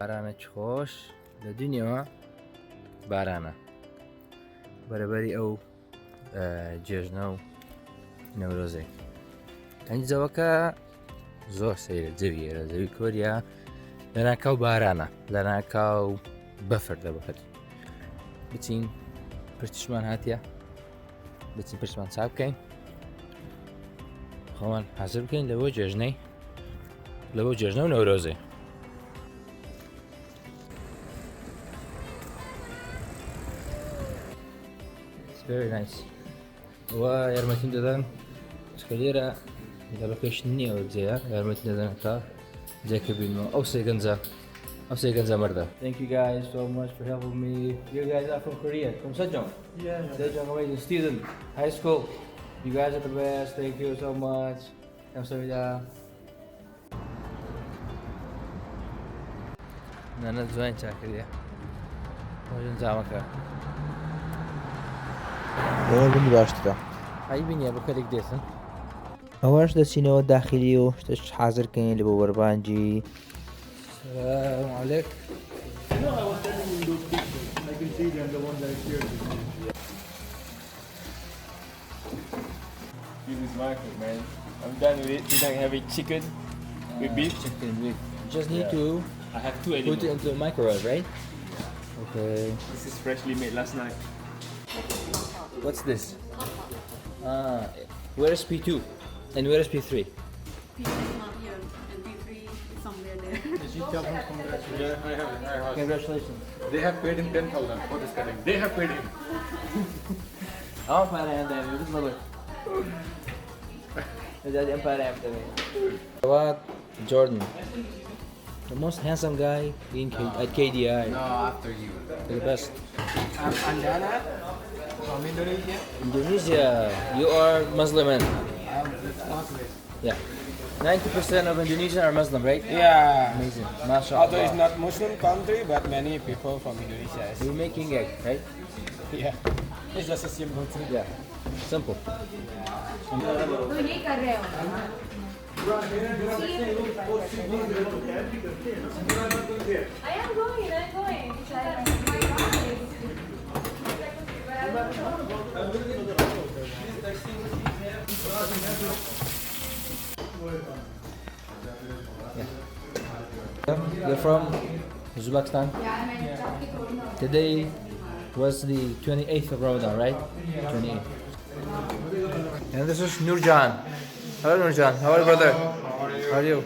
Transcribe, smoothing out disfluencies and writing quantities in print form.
بارانێکی خۆش لە دنیاوە بارانە بەرەبەری ئەو جێژنە و نەورۆزەی ئەنجەوەکە زۆر سەیرە جەویە لە زەوی کۆریا لە ناکاو بارانە لە ناکاو بەفر دەبێت بچین پشتیشمان هاتیە بچین پشتمان چاک بکەین خۆمان حەزر بکەین لەبۆ جێژنە و نەورۆزەی very nice. وە یارمەتیم دەدەن چکە لێرە لە لۆکیشن نییە ئەوە جێیە یارمەتی دەدەن تا جێکە بینەوە ئەو سێ گەنجە مەردە. Thank you guys so much for helping me. You guys are from Korea, from Sejong? Yeah. Sejong amazing student, high school. You guys are the best. Thank you so much. 감사합니다. 나는 좋아하는 차크리야. 오늘 자마카. بنی باشترە ئەی بینیە بەکەرێک دێسن ئەوەش دەچینەوە داخلی و شتش حازرکەین لە بۆ وەربانجی عليك This is my food, man. I'm done with it. Today I'm having chicken with beef. chicken with just need to I have two put animals. it into the microwave, right? Okay. This is freshly made last night. What's this? Where is P2 and where is P3? P3 is not here, and P3 is somewhere there. Yeah, I have it. Congratulations. They have paid him 10,000 for this cutting. They have paid him. I'm fine, and then you just look at. That's Empire after me. What? Jordan, the most handsome guy at KDI. No, after you. The best. I'm Andana from Indonesia. Indonesia, you are Muslim, man. I'm Muslim. Yeah. 90% of Indonesian are Muslim, right? Yeah. Amazing. Although MashaAllah. it's not Muslim country, but many people from Indonesia. You're making egg, right? Yeah. It's just a simple thing. Yeah. Simple. I am going. You're from Uzbekistan? Today was the 28th of Ramadan, right? 28th. And this is Nurjan. Hello Nurjan, how are you, brother? How are you?